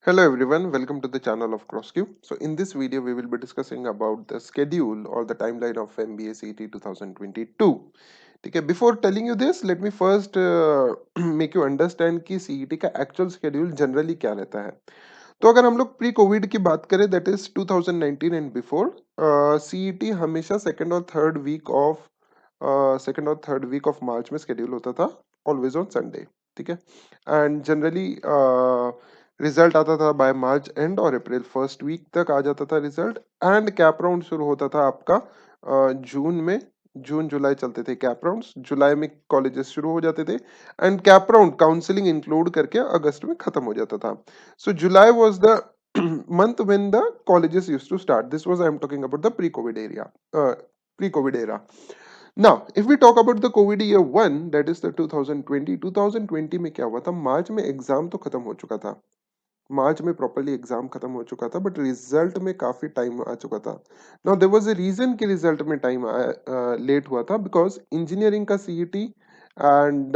Hello everyone, welcome to the channel of CrossQ. So in this video we will be discussing about the schedule or the timeline of MBA CET 2022. ठीक है, before telling you this, let me first make you understand कि CET का actual schedule generally क्या रहता है. तो अगर हम लोग प्री कोविड की बात करें that is 2019 and before, CET हमेशा सेकंड और थर्ड वीक ऑफ मार्च में शेड्यूल होता था, ऑलवेज ऑन संडे. ठीक है, एंड जनरली रिजल्ट आता था बाय मार्च एंड और अप्रैल फर्स्ट वीक तक आ जाता था रिजल्ट. एंड कैप राउंड शुरू होता था आपका जून में. जून जुलाई चलते थे कैप राउंड्स, जुलाई में कॉलेजेस शुरू हो जाते थे and cap round counselling include करके अगस्त में खत्म हो जाता था. So July was the month when the colleges used to start. This was I'm talking about the pre-COVID area, pre-COVID era. Now, if we talk about the COVID year one, that is the 2020. 2020 में क्या हुआ था? मार्च में exam तो खत्म हो चुका था. मार्च में प्रॉपरली एग्जाम खत्म हो चुका था, बट रिजल्ट में काफी टाइम आ चुका था. Now there was a reason कि रिजल्ट में टाइम लेट हुआ था, बिकॉज इंजीनियरिंग का सीईटी एंड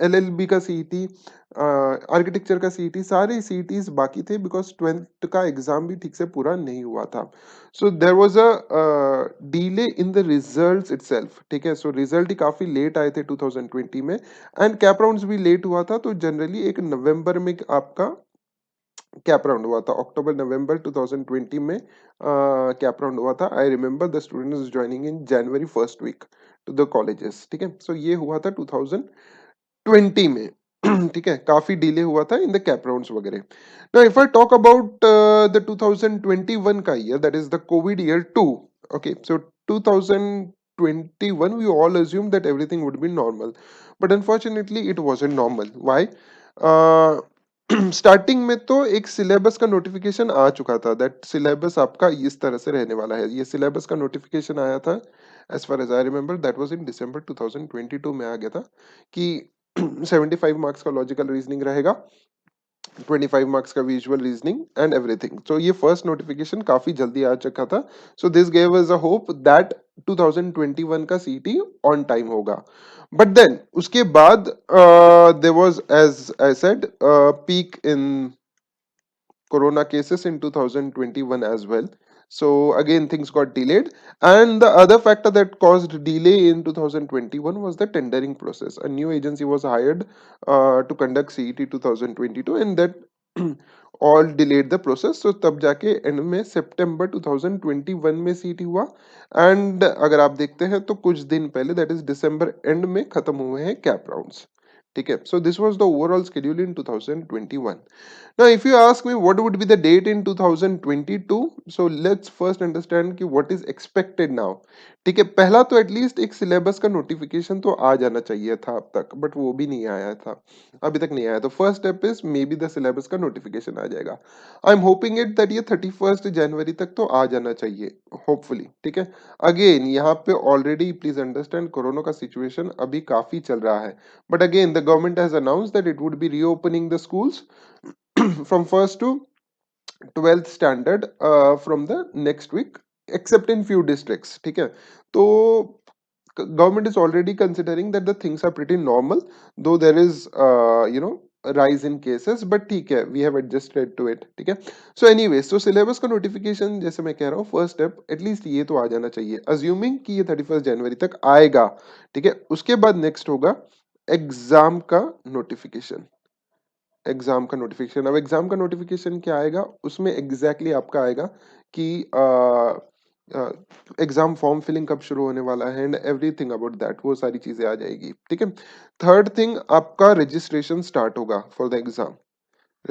एलएलबी का सीईटी, आर्किटेक्चर का सीईटी, सारे सीईटीज बाकी थे बिकॉज 12th का एग्जाम भी ठीक से पूरा नहीं हुआ था. So there was a delay in the results itself. ठीक है, सो रिजल्ट ही काफी लेट आए थे 2020 में एंड कैप राउंड्स भी लेट हुआ था. तो जनरली एक नवंबर में आपका कैप राउंड हुआ था. अक्टूबर नवंबर 2020 में कैप राउंड हुआ था. I remember the students joining in January first week to the colleges. ठीक है, सो ये हुआ था 2020 में. ठीक है, काफी डिले हुआ था इन द कैप राउंड्स वगैरह. Now if I talk about the 2021 का year, that is the Covid year 2. Okay, so 2021 we all assumed that everything would be normal, but unfortunately it wasn't normal. Why? Starting में तो एक syllabus का notification आ चुका था, that syllabus आपका इस तरह से रहने वाला है. ये सिलेबस का नोटिफिकेशन आया था as far as I remember, that was in December 2022 में आ गया था कि 75 मार्क्स का लॉजिकल रीजनिंग रहेगा, 25 मार्क्स का विजुअल रीजनिंग एंड एवरीथिंग. तो ये फर्स्ट नोटिफिकेशन काफी जल्दी आ चुका था. So this gave us a hope that 2021 का सीटी ऑन टाइम होगा. बट देन उसके बाद there was, as I said, peak in corona cases in 2021 as well. So again things got delayed, and the other factor that caused delay in 2021 was the tendering process. A new agency was hired to conduct CET 2022, and that all delayed the process. So तब जाके and में सितंबर 2021 में seat हुआ. And अगर आप देखते हैं तो कुछ दिन पहले, दैट इज दिसंबर एंड में खत्म हुए हैं कैप राउंड्स. ठीक है, so this was the overall schedule in 2021. Now, if you ask me what would be the date in 2022, so let's first understand कि what is expected now. ठीक है, पहला तो एटलीस्ट एक सिलेबस का नोटिफिकेशन तो आ जाना चाहिए था अब तक, बट वो भी नहीं आया था, अभी तक नहीं आया. तो first step is may be the syllabus का नोटिफिकेशन आ जाएगा. I am hoping it that ये 31 जनवरी तक तो आ जाना चाहिए, होपफुली. ठीक है, अगेन यहाँ पे ऑलरेडी प्लीज अंडरस्टैंड कोरोना का सिचुएशन अभी काफी चल रहा है, but again the government has announced that it would be reopening the schools from first to 12th standard from the next week, except in few districts. ठीक है, तो government is already considering that the things are pretty normal, though there is rise in cases, but ठीक है, we have adjusted to it. ठीक है, so anyways, so syllabus का notification जैसे मैं कह रहा हूँ, फर्स्ट स्टेप एटलीस्ट ये तो आ जाना चाहिए, assuming कि ये 31 जनवरी तक आएगा. ठीक है, उसके बाद नेक्स्ट होगा एग्जाम का नोटिफिकेशन. एग्जाम का नोटिफिकेशन, अब एग्जाम का नोटिफिकेशन क्या आएगा, उसमें एग्जैक्टली आपका आएगा कि एग्जाम फॉर्म फिलिंग कब शुरू होने वाला है एंड एवरीथिंग अबाउट दैट, वो सारी चीजें आ जाएगी. ठीक है, थर्ड थिंग, आपका रजिस्ट्रेशन स्टार्ट होगा for the exam.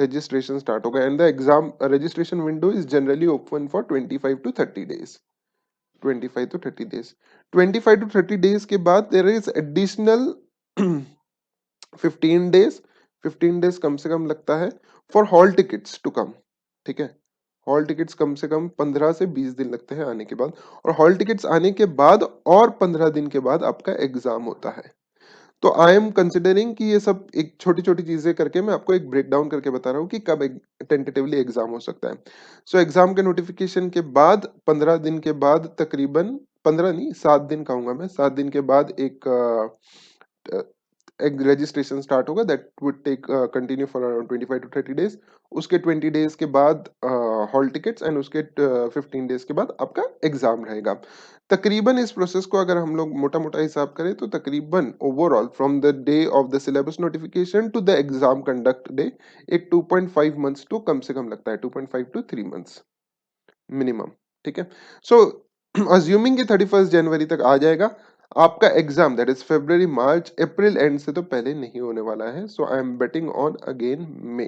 Registration start होगा and the exam registration window is generally open for 25 to 30 days. 25 to 30 days. 25 to 30 days के बाद there is additional 15 days. 15 days कम से कम लगता है for hall tickets to come. ठीक है, हॉल टिकट्स कम से कम 15 से 20 दिन लगते हैं आने के बाद, और हॉल टिकट्स आने के बाद और 15 दिन के बाद आपका एग्जाम होता है. तो आई एम कंसिडरिंग कि ये सब एक छोटी छोटी चीजें करके मैं आपको एक ब्रेक डाउन करके बता रहा हूँ कि कब टेंटेटिवली एग्जाम हो सकता है. सो एग्जाम के नोटिफिकेशन के बाद 15 दिन के बाद, तकरीबन 15 नहीं 7 दिन कहूंगा मैं, 7 दिन के बाद एक एक रजिस्ट्रेशन स्टार्ट होगा, that would take continue for around 25 to 30 days. उसके 20 डेज के बाद हॉल टिकट्स, एंड उसके 15 डेज के बाद आपका एग्जाम रहेगा। तकरीबन इस प्रोसेस को अगर हम लोग मोटा मोटा हिसाब करें तो तकरीबन overall from the day of the syllabus notification to the exam conduct day एक 2.5 मंथ्स टू कम से कम लगता है, 2.5 to 3 मंथ्स मिनिमम। ठीक है, सो अज्यूमिंग कि 31 जनवरी तक आ जाएगा, आपका exam that is February, March, April and से तो पहले नहीं होने वाला है। So I am betting on again May.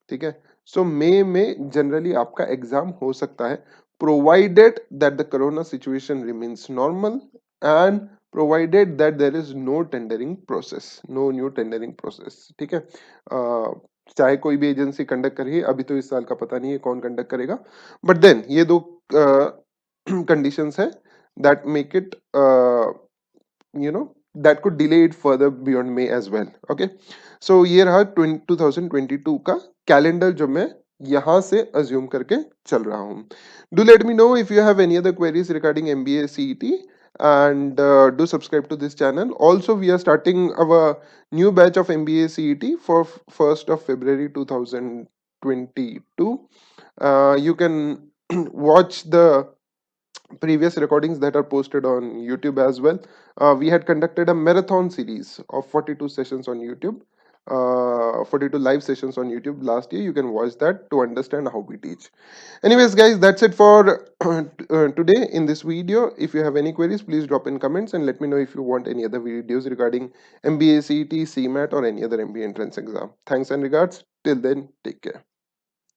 ठीक है, सो मई में जनरली आपका एग्जाम हो सकता है, provided that the corona situation remains normal and provided that there is no tendering process, no new tendering process. ठीक है, चाहे कोई भी एजेंसी कंडक्ट करे, अभी तो इस साल का पता नहीं है कौन कंडक्ट करेगा, बट देन ये दो कंडीशंस है that make it you know that could delay it further beyond May as well. Okay, so ये रहा 2022 का कैलेंडर जो मैं यहाँ से अज्यूम करके चल रहा हूँ। Do let me know if you have any other queries regarding MBA CET, and do subscribe to this channel. Also, we are starting our new batch of MBA CET for 1st of February 2022. You can watch the previous recordings that are posted on YouTube as well. We had conducted a marathon series of 42 sessions on YouTube, 42 live sessions on YouTube last year. You can watch that to understand how we teach. Anyways, guys, that's it for today in this video. If you have any queries, please drop in comments and let me know if you want any other videos regarding MBA, CET, CMAT, or any other MBA entrance exam. Thanks and regards. Till then, take care.